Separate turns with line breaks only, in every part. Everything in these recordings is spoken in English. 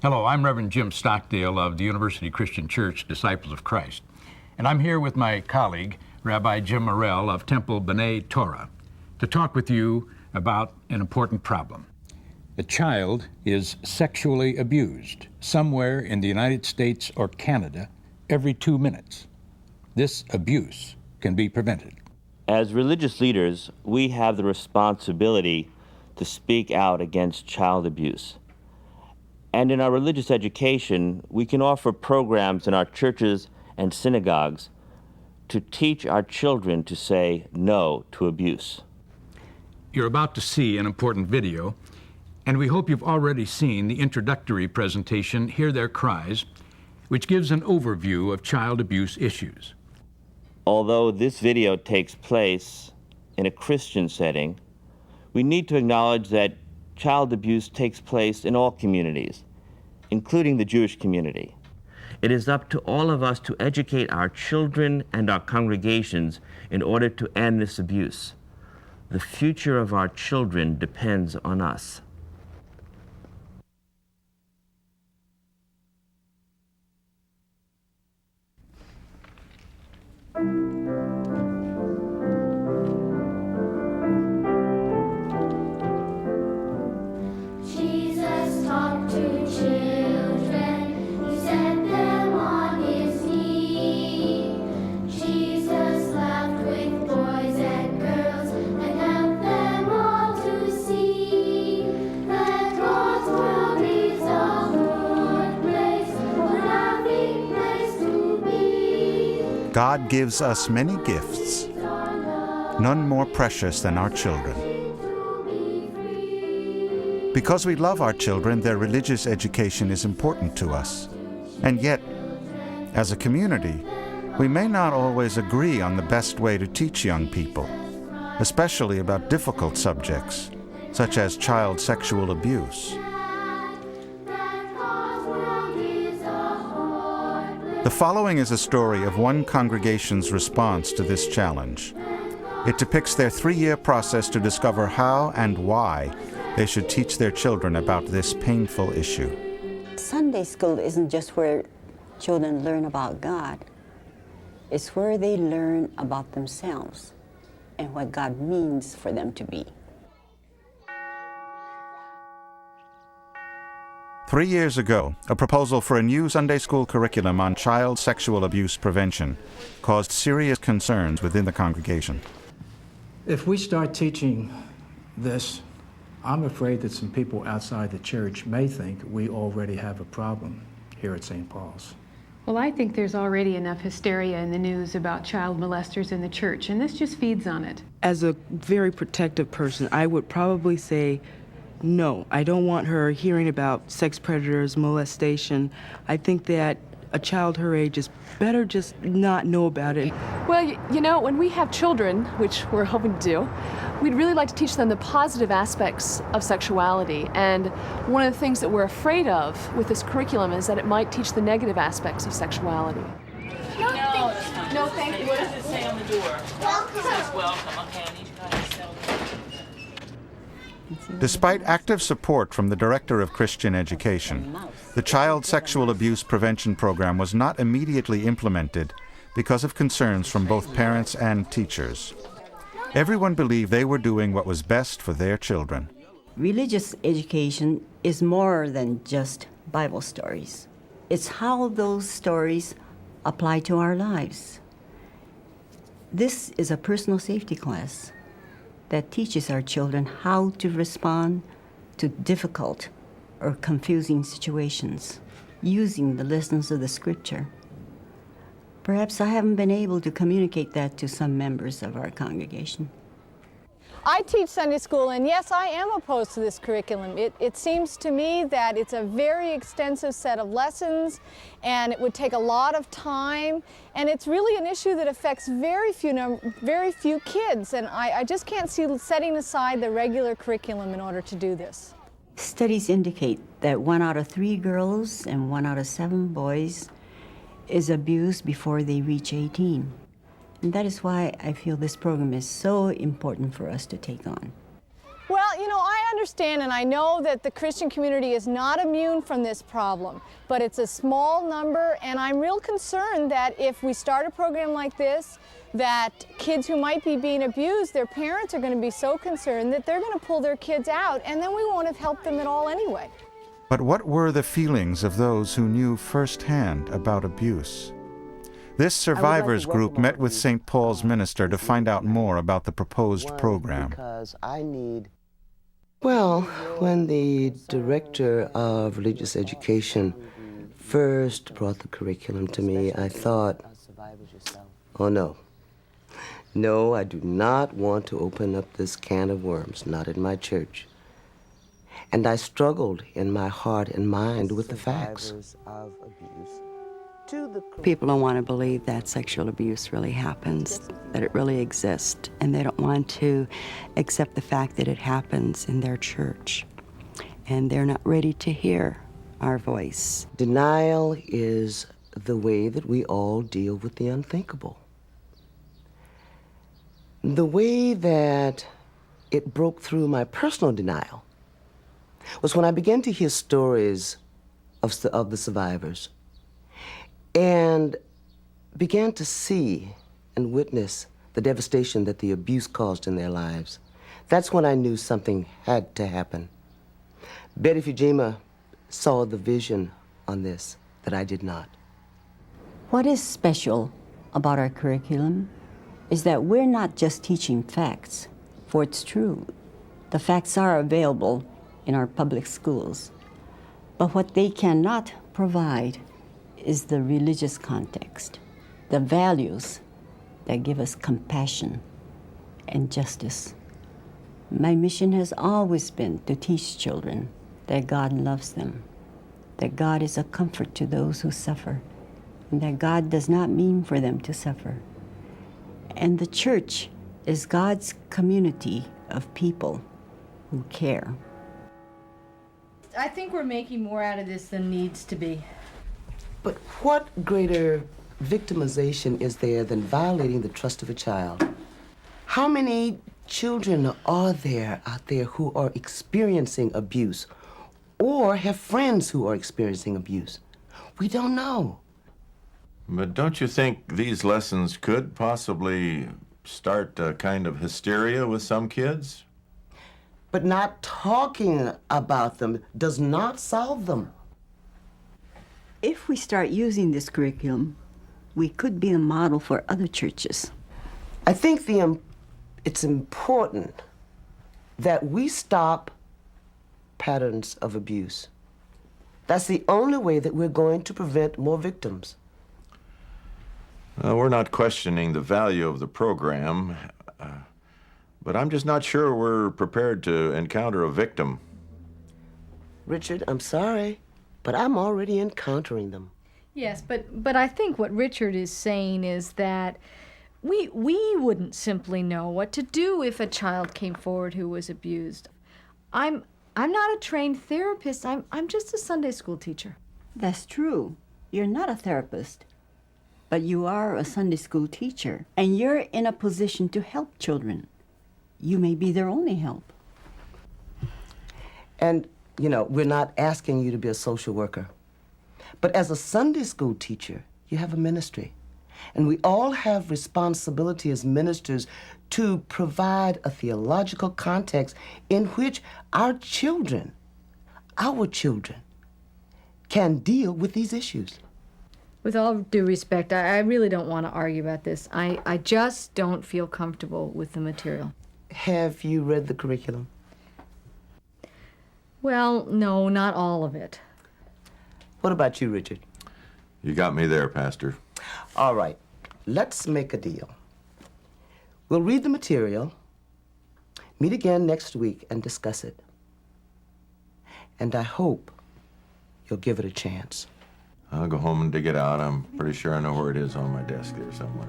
Hello, I'm Reverend Jim Stockdale of the University Christian Church Disciples of Christ, and I'm here with my colleague, Rabbi Jim Morell of Temple B'nai Torah, to talk with you about an important problem. A child is sexually abused somewhere in the United States or Canada every 2 minutes. This abuse can be prevented.
As religious leaders, we have the responsibility to speak out against child abuse. And in our religious education, we can offer programs in our churches and synagogues to teach our children to say no to abuse.
You're about to see an important video, and we hope you've already seen the introductory presentation, Hear Their Cries, which gives an overview of child abuse issues.
Although this video takes place in a Christian setting, we need to acknowledge that child abuse takes place in all communities, including the Jewish community. It is up to all of us to educate our children and our congregations in order to end this abuse. The future of our children depends on us.
Jesus talked to children, he set them on his knee. Jesus laughed with boys and girls and helped them all to see that God's world is a good place, a happy place to be.
God gives us many gifts, none more precious than our children. Because we love our children, their religious education is important to us. And yet, as a community, we may not always agree on the best way to teach young people, especially about difficult subjects, such as child sexual abuse. The following is a story of one congregation's response to this challenge. It depicts their 3-year process to discover how and why they should teach their children about this painful issue.
Sunday school isn't just where children learn about God. It's where they learn about themselves and what God means for them to be.
3 years ago, a proposal for a new Sunday school curriculum on child sexual abuse prevention caused serious concerns within the congregation.
If we start teaching this, I'm afraid that some people outside the church may think we already have a problem here at St. Paul's.
Well, I think there's already enough hysteria in the news about child molesters in the church, and this just feeds on it.
As a very protective person, I would probably say, no, I don't want her hearing about sex predators, molestation. I think that a child her age is better just not know about it.
Well, you know, when we have children, which we're hoping to do, we'd really like to teach them the positive aspects of sexuality. And one of the things that we're afraid of with this curriculum is that it might teach the negative aspects of sexuality.
No, thank you. What does it say on the door? Welcome. It says welcome. Okay, I need you guys to sell them.
Despite active support from the Director of Christian Education, the Child Sexual Abuse Prevention Program was not immediately implemented because of concerns from both parents and teachers. Everyone believed they were doing what was best for their children.
Religious education is more than just Bible stories. It's how those stories apply to our lives. This is a personal safety class that teaches our children how to respond to difficult or confusing situations using the lessons of the Scripture. Perhaps I haven't been able to communicate that to some members of our congregation.
I teach Sunday school, and yes, I am opposed to this curriculum. It seems to me that it's a very extensive set of lessons, and it would take a lot of time, and it's really an issue that affects very few kids, and I just can't see setting aside the regular curriculum in order to do this.
Studies indicate that 1 out of 3 girls and 1 out of 7 boys is abused before they reach 18. And that is why I feel this program is so important for us to take on.
Well, you know, I understand and I know that the Christian community is not immune from this problem, but it's a small number, and I'm real concerned that if we start a program like this, that kids who might be being abused, their parents are going to be so concerned that they're going to pull their kids out, and then we won't have helped them at all anyway.
But what were the feelings of those who knew firsthand about abuse? This survivors group met with St. Paul's minister to find out more about the proposed program.
Well, when the director of religious education first brought the curriculum to me, I thought, oh no. No, I do not want to open up this can of worms, not in my church. And I struggled in my heart and mind with the facts.
People don't want to believe that sexual abuse really happens, that it really exists, and they don't want to accept the fact that it happens in their church. And they're not ready to hear our voice.
Denial is the way that we all deal with the unthinkable. The way that it broke through my personal denial was when I began to hear stories of the survivors and began to see and witness the devastation that the abuse caused in their lives. That's when I knew something had to happen. Betty Fujima saw the vision on this that I did not.
What is special about our curriculum is that we're not just teaching facts, for it's true. The facts are available in our public schools. But what they cannot provide is the religious context, the values that give us compassion and justice. My mission has always been to teach children that God loves them, that God is a comfort to those who suffer, and that God does not mean for them to suffer. And the church is God's community of people who care.
I think we're making more out of this than needs to be.
But what greater victimization is there than violating the trust of a child? How many children are there out there who are experiencing abuse or have friends who are experiencing abuse? We don't know.
But don't you think these lessons could possibly start a kind of hysteria with some kids?
But not talking about them does not solve them.
If we start using this curriculum, we could be a model for other churches.
I think it's important that we stop patterns of abuse. That's the only way that we're going to prevent more victims.
We're not questioning the value of the program, but I'm just not sure we're prepared to encounter a victim.
Richard, I'm sorry, but I'm already encountering them.
Yes, but I think what Richard is saying is that we wouldn't simply know what to do if a child came forward who was abused. I'm not a trained therapist. I'm just a Sunday school teacher.
That's true. You're not a therapist, but you are a Sunday school teacher, and you're in a position to help children. You may be their only help.
And, you know, we're not asking you to be a social worker. But as a Sunday school teacher, you have a ministry. And we all have responsibility as ministers to provide a theological context in which our children can deal with these issues.
With all due respect, I really don't want to argue about this. I just don't feel comfortable with the material.
Have you read the curriculum?
Well, no, not all of it.
What about you, Richard?
You got me there, Pastor.
All right, let's make a deal. We'll read the material, meet again next week, and discuss it. And I hope you'll give it a chance.
I'll go home and dig it out. I'm pretty sure I know where it is on my desk there somewhere.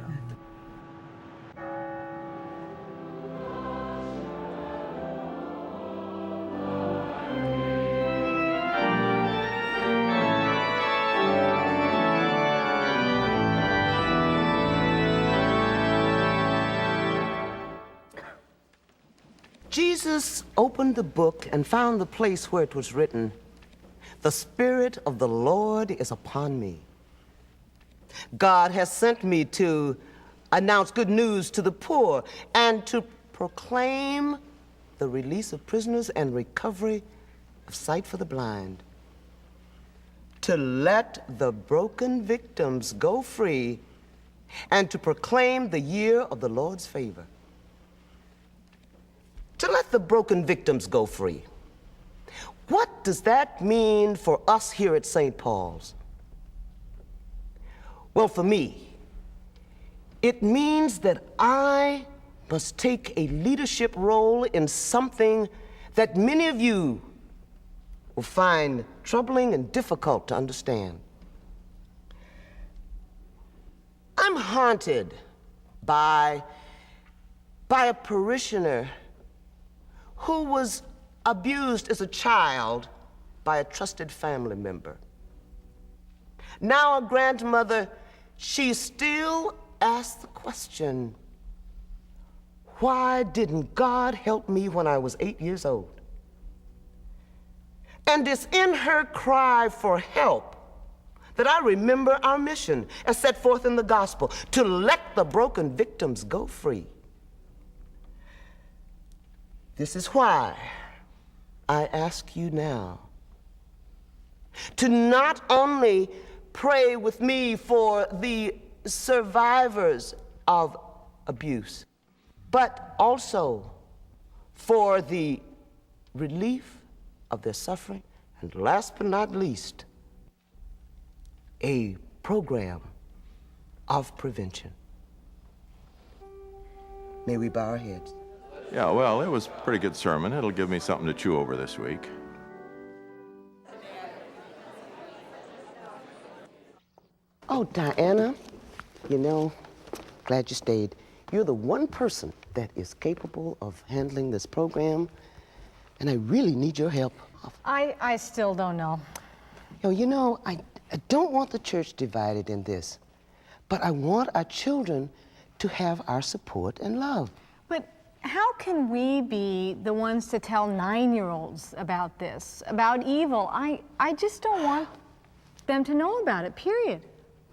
Jesus opened the book and found the place where it was written, "The Spirit of the Lord is upon me. God has sent me to announce good news to the poor and to proclaim the release of prisoners and recovery of sight for the blind, to let the broken victims go free, and to proclaim the year of the Lord's favor." To let the broken victims go free. What does that mean for us here at St. Paul's? Well, for me, it means that I must take a leadership role in something that many of you will find troubling and difficult to understand. I'm haunted by a parishioner who was abused as a child by a trusted family member. Now a grandmother, she still asks the question, why didn't God help me when I was 8 years old? And it's in her cry for help that I remember our mission as set forth in the gospel, to let the broken victims go free. This is why I ask you now to not only pray with me for the survivors of abuse, but also for the relief of their suffering, and last but not least, a program of prevention. May we bow our heads.
Yeah, well, it was a pretty good sermon. It'll give me something to chew over this week.
Oh, Diana, you know, glad you stayed. You're the one person that is capable of handling this program, and I really need your help.
I still don't know.
You know, I don't want the church divided in this, but I want our children to have our support and love.
But how can we be the ones to tell 9-year-olds about this, about evil? I just don't want them to know about it, period.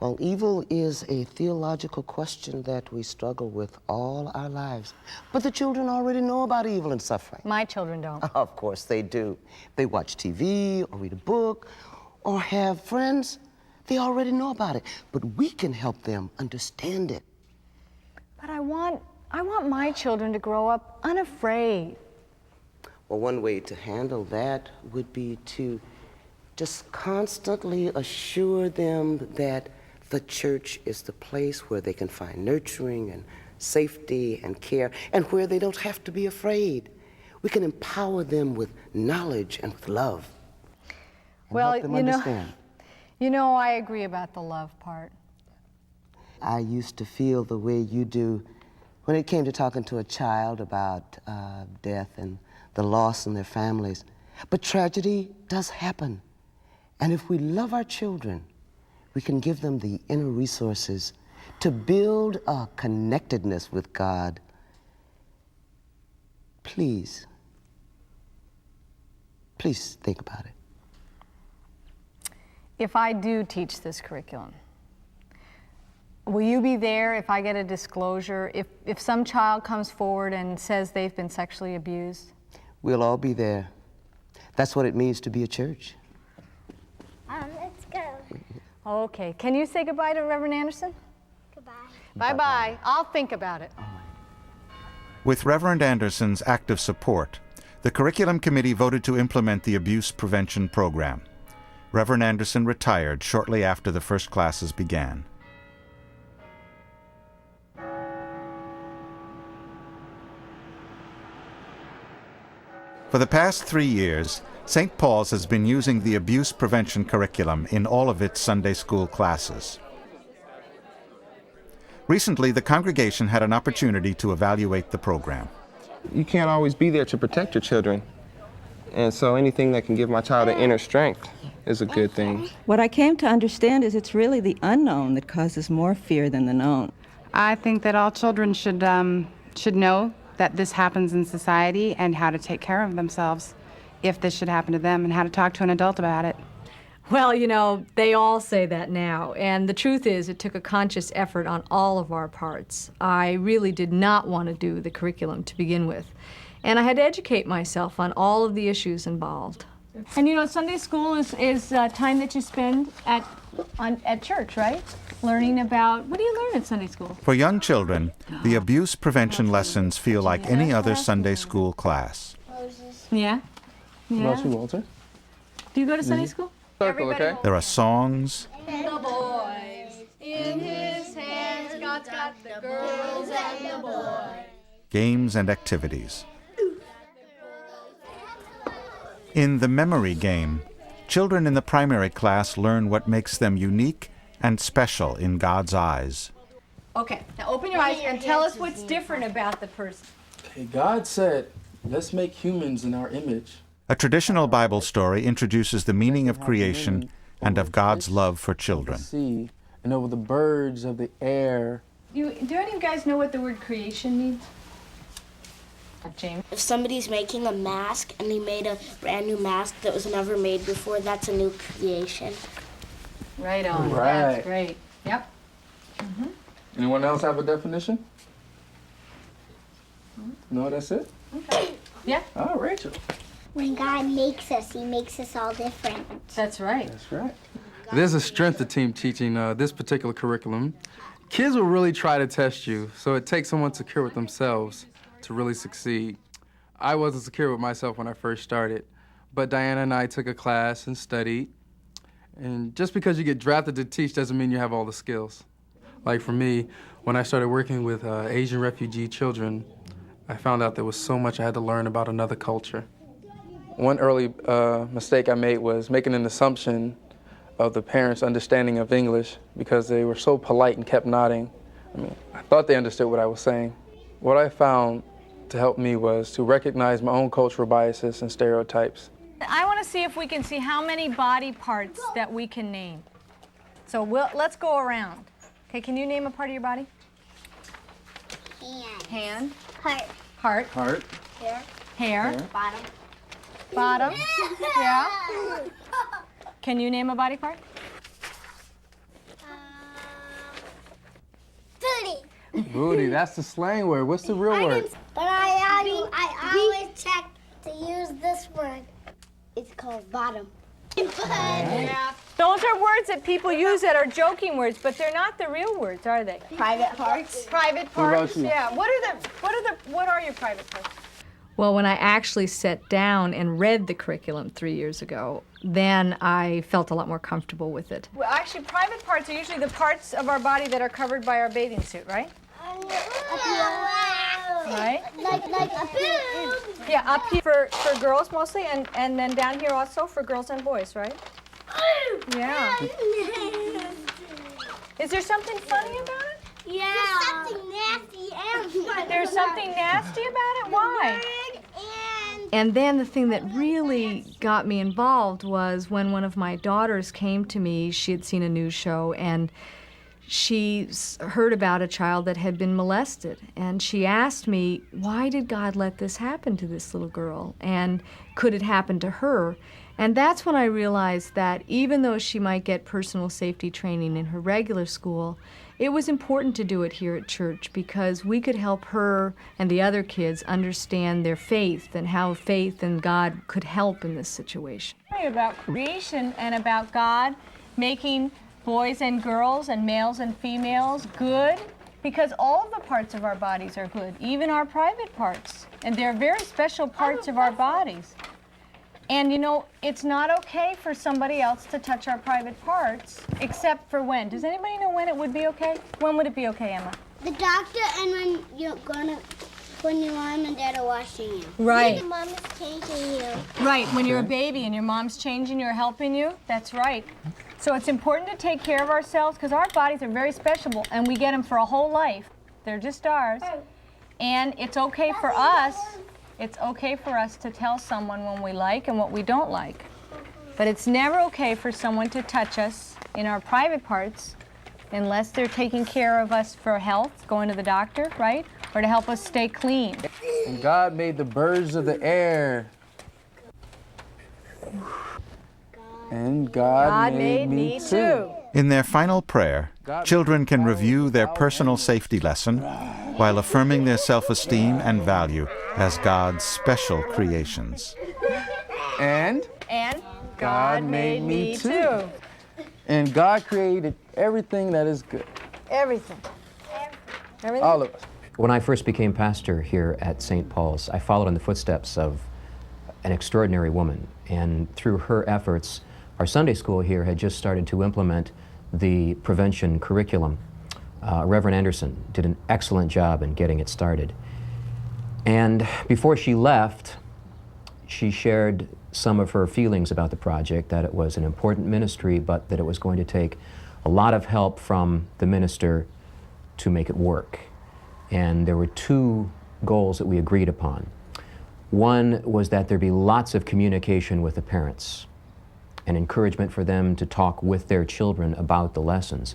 Well, evil is a theological question that we struggle with all our lives. But the children already know about evil and suffering.
My children don't.
Of course they do. They watch TV or read a book or have friends. They already know about it. But we can help them understand it.
But I want my children to grow up unafraid.
Well, one way to handle that would be to just constantly assure them that the church is the place where they can find nurturing and safety and care, and where they don't have to be afraid. We can empower them with knowledge and with love. And help them understand.
You know, I agree about the love part.
I used to feel the way you do when it came to talking to a child about death and the loss in their families. But tragedy does happen. And if we love our children, we can give them the inner resources to build a connectedness with God. Please think about it.
If I do teach this curriculum, will you be there if I get a disclosure, if some child comes forward and says they've been sexually abused?
We'll all be there. That's what it means to be a church.
Let's go.
Okay. Can you say goodbye to Reverend Anderson?
Goodbye.
Bye-bye. I'll think about it.
With Reverend Anderson's active support, the Curriculum Committee voted to implement the abuse prevention program. Reverend Anderson retired shortly after the first classes began. For the past 3 years, St. Paul's has been using the abuse prevention curriculum in all of its Sunday school classes. Recently, the congregation had an opportunity to evaluate the program.
You can't always be there to protect your children. And so anything that can give my child an inner strength is a good thing.
What I came to understand is it's really the unknown that causes more fear than the known.
I think that all children should know that this happens in society and how to take care of themselves if this should happen to them and how to talk to an adult about it.
Well, you know, they all say that now, and the truth is it took a conscious effort on all of our parts. I really did not want to do the curriculum to begin with, and I had to educate myself on all of the issues involved. And you know, Sunday school is time that you spend at church, right? Learning about, what do you learn at Sunday school?
For young children, the abuse prevention lessons feel like any other Sunday school class.
Yeah? Yeah.
Walter?
Do you go to Sunday school?
Circle, okay?
There are songs,
The boys in his hands, God's got the girls and the boys.
games, and activities. In the memory game, children in the primary class learn what makes them unique and special in God's eyes.
Okay, now open your eyes and tell us what's different about the person.
Okay, God said, let's make humans in our image.
A traditional Bible story introduces the meaning of creation and of God's love for children.
Sea and over the birds of the air.
Do any of you guys know what the word creation means? James?
If somebody's making a mask and they made a brand new mask that was never made before, that's a new creation.
Right on.
Right.
That's great. Yep.
Anyone else have a definition? No, that's it?
Okay. Yeah.
Oh, Rachel.
When God makes us, He makes us all different.
That's right.
That's right. There's a strength to team teaching this particular curriculum. Kids will really try to test you, so it takes someone secure with themselves to really succeed. I wasn't secure with myself when I first started, but Diana and I took a class and studied. And just because you get drafted to teach doesn't mean you have all the skills. Like for me, when I started working with Asian refugee children, I found out there was so much I had to learn about another culture. One early mistake I made was making an assumption of the parents' understanding of English because they were so polite and kept nodding. I mean, I thought they understood what I was saying. What I found to help me was to recognize my own cultural biases and stereotypes.
I want to see if we can see how many body parts that we can name. So let's go around. Okay, can you name a part of your body? Hand.
Heart.
Heart.
Heart.
Hair.
Hair.
Bottom.
Bottom. Yeah. Can you name a body part?
Booty.
Booty, that's the slang word. What's the real word?
But I always check to use this word. It's called bottom.
Yeah. Those are words that people use that are joking words, but they're not the real words, are they?
Private parts.
Private
What about
parts.
you?
Yeah. What are your private parts? Well, when I actually sat down and read the curriculum 3 years ago, then I felt a lot more comfortable with it. Well, actually, private parts are usually the parts of our body that are covered by our bathing suit, right? Right?
Like up here.
Yeah, up here for girls mostly, and then down here also for girls and boys, right? Yeah. Is there something funny about it?
Yeah. There's something nasty and funny.
There's something nasty about it? Why? And then the thing that really got me involved was when one of my daughters came to me. She had seen a news show, and she heard about a child that had been molested. And she asked me, why did God let this happen to this little girl? And could it happen to her? And that's when I realized that even though she might get personal safety training in her regular school, it was important to do it here at church because we could help her and the other kids understand their faith and how faith in God could help in this situation. About creation and about God making boys and girls and males and females good, because all of the parts of our bodies are good, even our private parts. And they're very special parts of our bodies. And you know, it's not okay for somebody else to touch our private parts, except for when? Does anybody know when it would be okay? When would it be okay, Emma?
The doctor and when your mom and dad are washing you.
Right.
When your mom is changing you.
Right, when you're a baby and your mom's changing you or helping you, that's right. So it's important to take care of ourselves because our bodies are very special and we get them for a whole life. They're just ours. And it's okay for us. It's okay for us to tell someone when we like and what we don't like. But it's never okay for someone to touch us in our private parts unless they're taking care of us for health, going to the doctor, right? Or to help us stay clean.
And God made the birds of the air. And God made me too.
In their final prayer, children can review their personal safety lesson while affirming their self-esteem and value as God's special creations.
And
God
made me too. And God created everything that is good.
Everything.
All of us.
When I first became pastor here at St. Paul's, I followed in the footsteps of an extraordinary woman. And through her efforts, our Sunday school here had just started to implement the prevention curriculum. Reverend Anderson did an excellent job in getting it started. And before she left, she shared some of her feelings about the project, that it was an important ministry, but that it was going to take a lot of help from the minister to make it work. And there were two goals that we agreed upon. One was that there be lots of communication with the parents and encouragement for them to talk with their children about the lessons.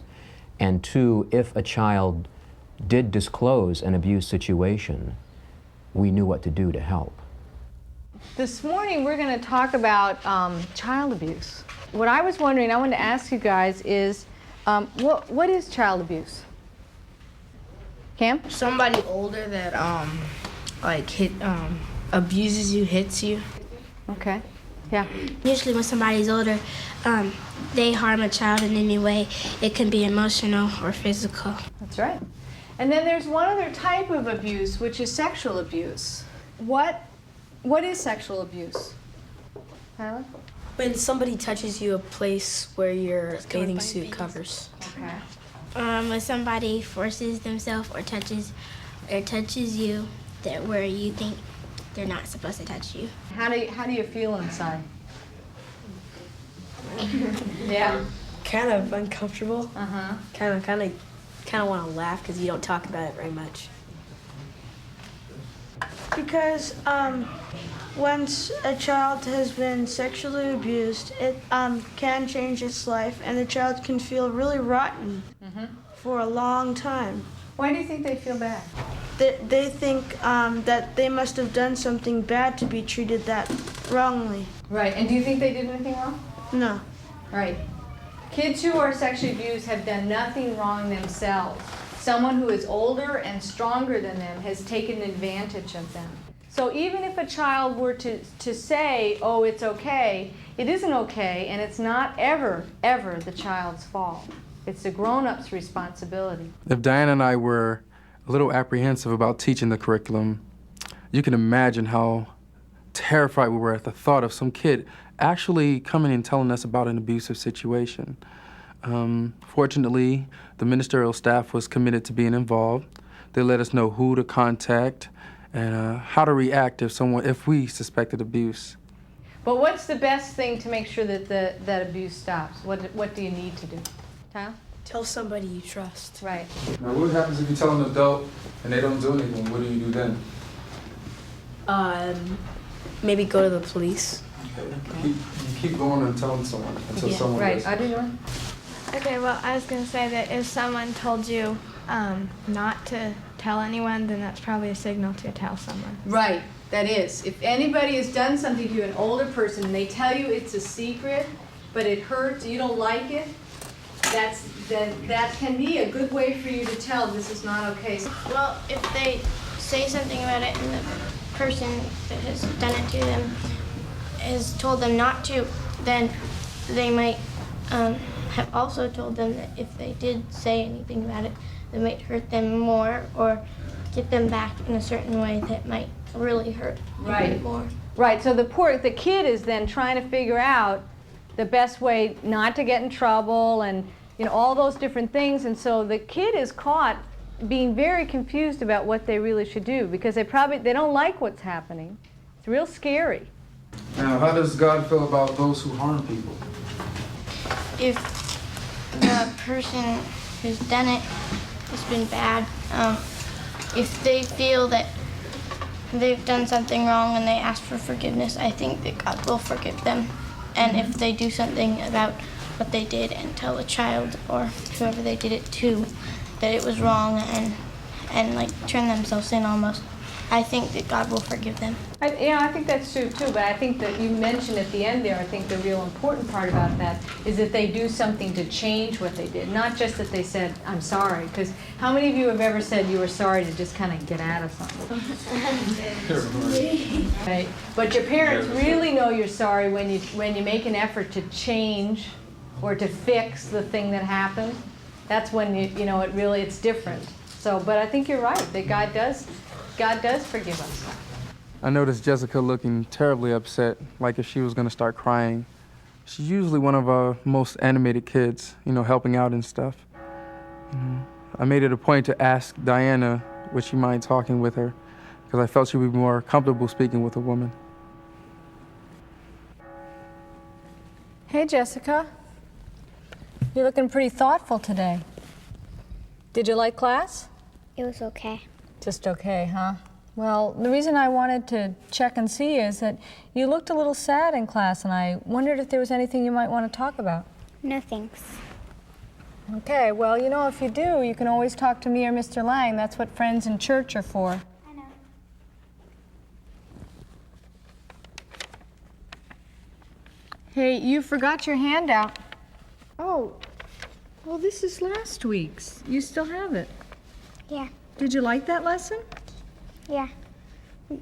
And two, if a child did disclose an abuse situation, we knew what to do to help.
This morning we're going to talk about child abuse. What I was wondering, I wanted to ask you guys is, what is child abuse? Cam?
Somebody older that abuses you, hits you.
Okay. Yeah.
Usually when somebody's older, they harm a child in any way. It can be emotional or physical.
That's right. And then there's one other type of abuse, which is sexual abuse. What is sexual abuse? Tyler?
When somebody touches you a place where your bathing suit covers.
Okay.
When somebody forces themselves or touches you where you think they're not supposed to touch you.
How do you feel inside? Yeah.
Kind of uncomfortable.
Uh-huh.
Kind of want to laugh because you don't talk about it very much.
Because once a child has been sexually abused, it can change its life, and the child can feel really rotten for a long time.
Why do you think they feel bad?
They think that they must have done something bad to be treated that wrongly.
Right, and do you think they did anything wrong?
No.
Right. Kids who are sexually abused have done nothing wrong themselves. Someone who is older and stronger than them has taken advantage of them. So even if a child were to say, oh, it's okay, it isn't okay, and it's not ever the child's fault. It's the grown-up's responsibility.
If Diana and I were a little apprehensive about teaching the curriculum, you can imagine how terrified we were at the thought of some kid actually coming and telling us about an abusive situation. Fortunately, the ministerial staff was committed to being involved. They let us know who to contact and how to react if we suspected abuse.
But what's the best thing to make sure that that abuse stops? What do you need to do? Tyler?
Tell somebody you trust.
Right.
Now, what happens if you tell an adult and they don't do anything? What do you do then?
Maybe go to the police.
You keep going and telling someone until someone does.
I do know.
Okay, well, I was going to say that if someone told you not to tell anyone, then that's probably a signal to tell someone.
Right, that is. If anybody has done something to you, an older person, and they tell you it's a secret, but it hurts, you don't like it, that can be a good way for you to tell this is not okay.
Well, if they say something about it and the person that has done it to them has told them not to, then they might have also told them that if they did say anything about it, that might hurt them more or get them back in a certain way that might really hurt them more.
Right, so the kid is then trying to figure out the best way not to get in trouble and all those different things, and so the kid is caught being very confused about what they really should do because they don't like what's happening. It's real scary.
Now, how does God feel about those who harm people?
If the person who's done it has been bad, if they feel that they've done something wrong and they ask for forgiveness, I think that God will forgive them. And if they do something about what they did and tell a child or whoever they did it to that it was wrong and like turn themselves in almost, I think that God will forgive them.
I think that's true too, but I think that you mentioned at the end there, I think the real important part about that is that they do something to change what they did, not just that they said, I'm sorry, because how many of you have ever said you were sorry to just kind of get out of something? Right? But your parents really know you're sorry when you make an effort to change or to fix the thing that happened. That's when it's different. So, but I think you're right, that God does forgive us.
I noticed Jessica looking terribly upset, like if she was going to start crying. She's usually one of our most animated kids, helping out and stuff. I made it a point to ask Diana would she mind talking with her, because I felt she would be more comfortable speaking with a woman.
Hey, Jessica. You're looking pretty thoughtful today. Did you like class?
It was okay.
Just okay, huh? Well, the reason I wanted to check and see is that you looked a little sad in class, and I wondered if there was anything you might want to talk about.
No thanks.
Okay, well, if you do, you can always talk to me or Mr. Lang. That's what friends in church are for.
I know.
Hey, you forgot your handout. Oh, well, this is last week's. You still have it.
Yeah.
Did you like that lesson?
Yeah.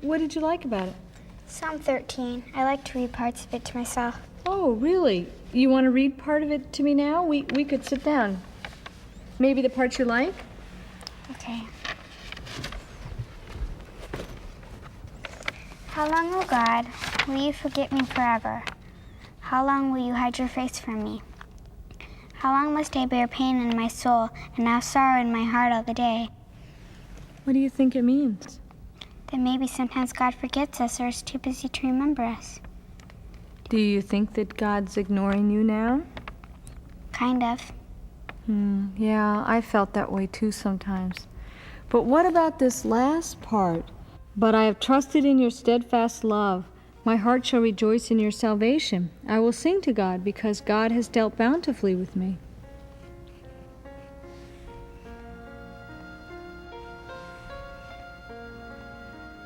What did you like about it?
Psalm 13. I like to read parts of it to myself.
Oh, really? You want to read part of it to me now? We could sit down. Maybe the parts you like?
Okay. How long, O God, will you forget me forever? How long will you hide your face from me? How long must I bear pain in my soul and have sorrow in my heart all the day?
What do you think it means?
That maybe sometimes God forgets us or is too busy to remember us.
Do you think that God's ignoring you now?
Kind of.
Yeah, I felt that way too sometimes. But what about this last part? But I have trusted in your steadfast love. My heart shall rejoice in your salvation. I will sing to God because God has dealt bountifully with me.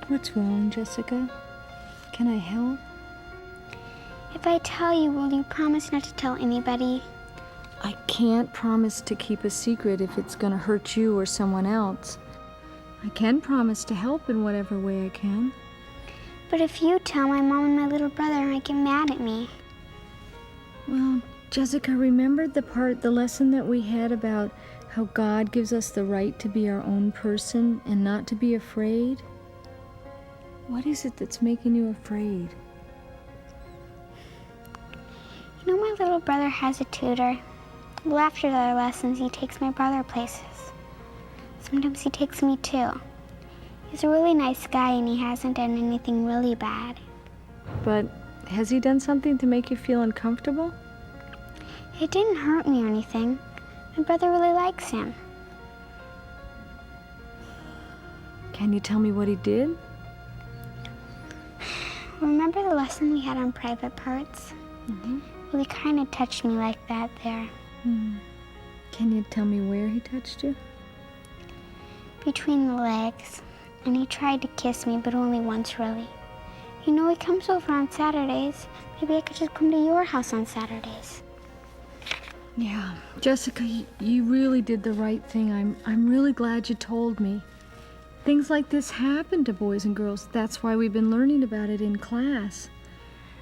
What's wrong, Jessica? Can I help?
If I tell you, will you promise not to tell anybody?
I can't promise to keep a secret if it's going to hurt you or someone else. I can promise to help in whatever way I can.
But if you tell, my mom and my little brother might get mad at me.
Well, Jessica, remember the lesson that we had about how God gives us the right to be our own person and not to be afraid? What is it that's making you afraid?
You know, my little brother has a tutor. Well, after the lessons, he takes my brother places. Sometimes he takes me too. He's a really nice guy and he hasn't done anything really bad.
But has he done something to make you feel uncomfortable?
It didn't hurt me or anything. My brother really likes him.
Can you tell me what he did?
Remember the lesson we had on private parts?
Mm-hmm.
Well, he kind of touched me like that there.
Can you tell me where he touched you?
Between the legs. And he tried to kiss me, but only once, really. You know, he comes over on Saturdays. Maybe I could just come to your house on Saturdays.
Yeah, Jessica, you really did the right thing. I'm really glad you told me. Things like this happen to boys and girls. That's why we've been learning about it in class.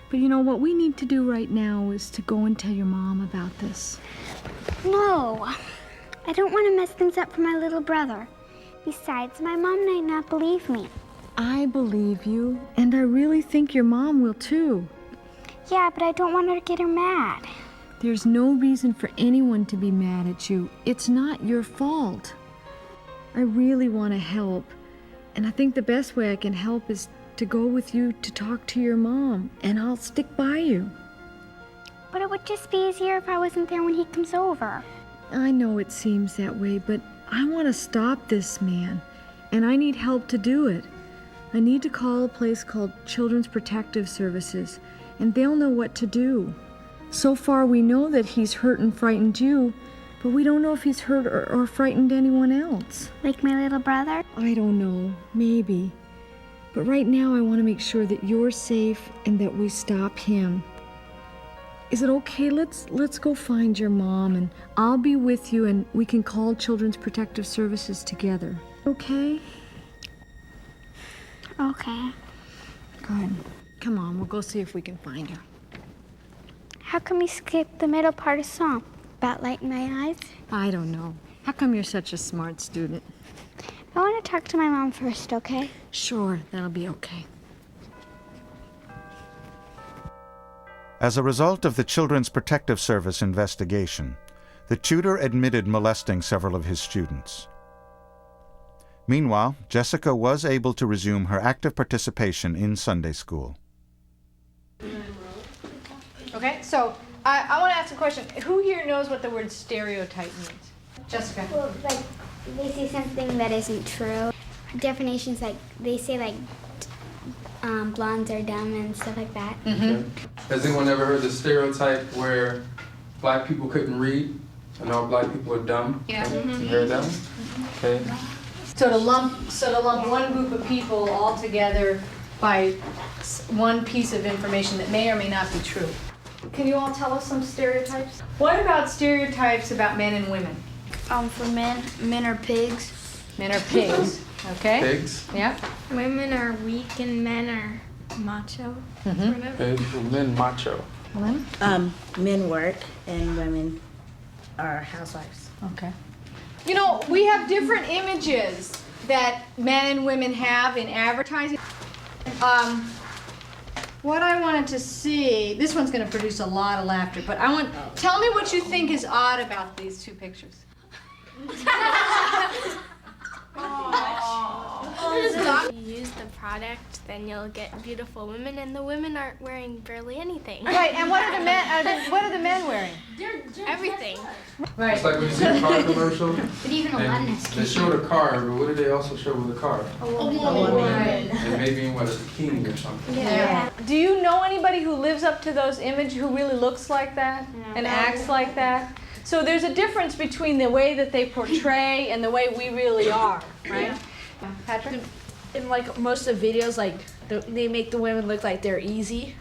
But you know, what we need to do right now is to go and tell your mom about this.
No, I don't want to mess things up for my little brother. Besides, my mom might not believe me.
I believe you, and I really think your mom will too.
Yeah, but I don't want her to get her mad.
There's no reason for anyone to be mad at you. It's not your fault. I really want to help, and I think the best way I can help is to go with you to talk to your mom, and I'll stick by you.
But it would just be easier if I wasn't there when he comes over.
I know it seems that way, but I want to stop this man, and I need help to do it. I need to call a place called Children's Protective Services, and they'll know what to do. So far, we know that he's hurt and frightened you, but we don't know if he's hurt or frightened anyone else.
Like my little brother?
I don't know. Maybe.
But right now I want to make sure that you're safe and that we stop him. Is it okay? Let's go find your mom and I'll be with you and we can call Children's Protective Services together. Okay?
Okay.
Good. Come on, we'll go see if we can find her.
How come you skipped the middle part of the song? About lighting my eyes?
I don't know. How come you're such a smart student?
I want to talk to my mom first, okay?
Sure, that'll be okay.
As a result of the Children's Protective Service investigation, the tutor admitted molesting several of his students. Meanwhile, Jessica was able to resume her active participation in Sunday school.
Okay, so I want to ask a question. Who here knows what the word stereotype means? Jessica.
Well, like, they say something that isn't true. Definitions like, they say like, blondes are dumb and stuff like that.
Has anyone ever heard the stereotype where black people couldn't read and all black people are dumb?
Yeah.
You heard that one? Okay.
So to lump one group of people all together by one piece of information that may or may not be true. Can you all tell us some stereotypes? What about stereotypes about men and women?
For men are pigs.
Men are pigs. Okay.
Pigs.
Yeah.
Women are weak and men are macho.
Men macho.
Men work and women are housewives.
Okay. You know, we have different images that men and women have in advertising. What I wanted to see, this one's going to produce a lot of laughter, but tell me what you think is odd about these two pictures.
If you use the product, then you'll get beautiful women, and the women aren't wearing barely anything.
Right, and what are the men? What are the men wearing?
Everything.
Right.
It's like when you see a car commercial.
But even
and they show the car, but what did they also show with the car?
A woman.
And maybe in what, a bikini or something.
Yeah. Do you know anybody who lives up to those images, who really looks like that and acts like that? So there's a difference between the way that they portray and the way we really are, right? Patrick?
In like most of the videos, like they make the women look like they're easy.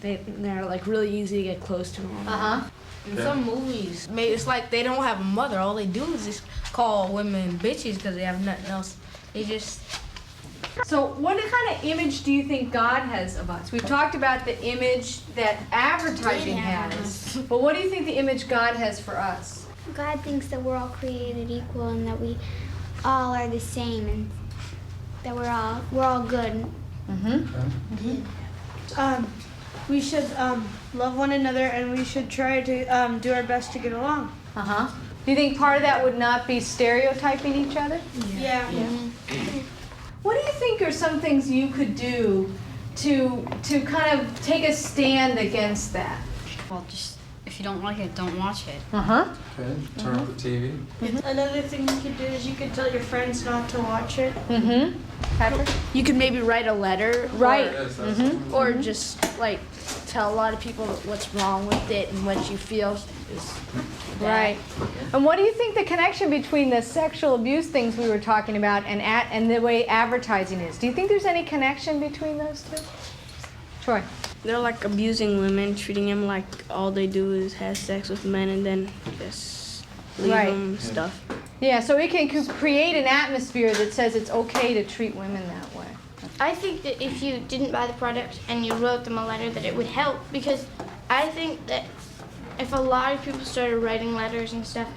They're like really easy to get close to them.
In some movies, it's like they don't have a mother. All they do is just call women bitches because they have nothing else. They just.
So what kind of image do you think God has of us? We've talked about the image that advertising has, but what do you think the image God has for us?
God thinks that we're all created equal and that we all are the same and that we're all good.
We should love one another and we should try to do our best to get along.
Do you think part of that would not be stereotyping each other?
Yeah.
What do you think are some things you could do to kind of take a stand against that?
Well, just if you don't like it, don't watch it.
Okay, turn off the TV.
Another thing you could do is you could tell your friends not to watch it.
Patrick?
You could maybe write a letter.
Right.
Or just like tell a lot of people what's wrong with it and what you feel is bad.
Right. And what do you think the connection between the sexual abuse things we were talking about and the way advertising is? Do you think there's any connection between those two? Troy.
They're like abusing women, treating them like all they do is have sex with men and then just leave them and stuff.
Yeah, so it can create an atmosphere that says it's okay to treat women that way.
I think that if you didn't buy the product and you wrote them a letter, that it would help, because I think that if a lot of people started writing letters and stuff,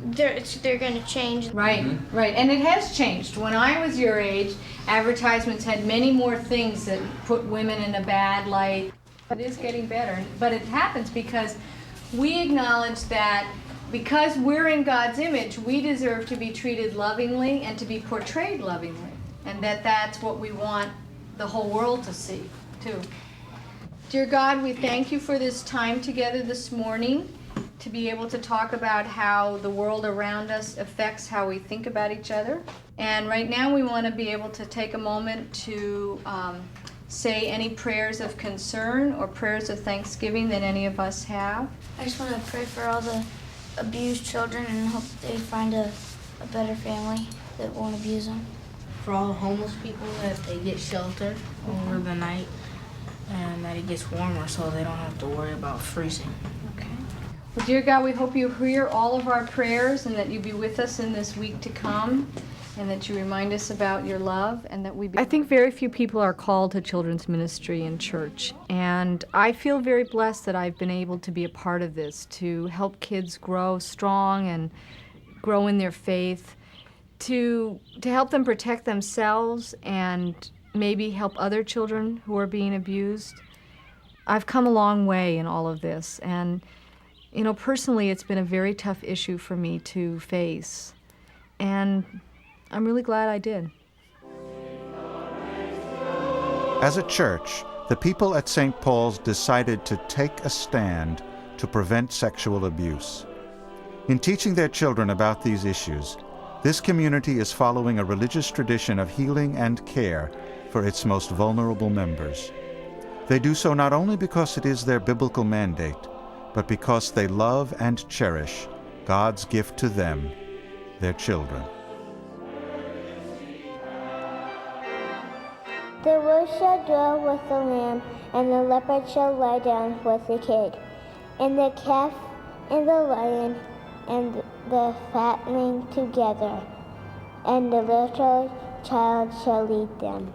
they're going to change.
Right, right. And it has changed. When I was your age, advertisements had many more things that put women in a bad light. It is getting better, but it happens because we acknowledge that because we're in God's image, we deserve to be treated lovingly and to be portrayed lovingly, and that's what we want the whole world to see, too. Dear God, we thank you for this time together this morning to be able to talk about how the world around us affects how we think about each other. And right now we want to be able to take a moment to say any prayers of concern or prayers of thanksgiving that any of us have.
I just want to pray for all the abused children and hope they find a better family that won't abuse them.
for all the homeless people that they get shelter over the night and that it gets warmer so they don't have to worry about freezing.
Well, dear God, we hope you hear all of our prayers and that you be with us in this week to come and that you remind us about your love and that we be... I think very few people are called to children's ministry in church, and I feel very blessed that I've been able to be a part of this, to help kids grow strong and grow in their faith, to help them protect themselves and maybe help other children who are being abused. I've come a long way in all of this, and you know, personally, it's been a very tough issue for me to face, and I'm really glad I did.
As a church, the people at St. Paul's decided to take a stand to prevent sexual abuse. In teaching their children about these issues, this community is following a religious tradition of healing and care for its most vulnerable members. They do so not only because it is their biblical mandate, but because they love and cherish God's gift to them, their children.
The wolf shall dwell with the lamb, and the leopard shall lie down with the kid, and the calf and the lion and the fatling together, and the little child shall lead them.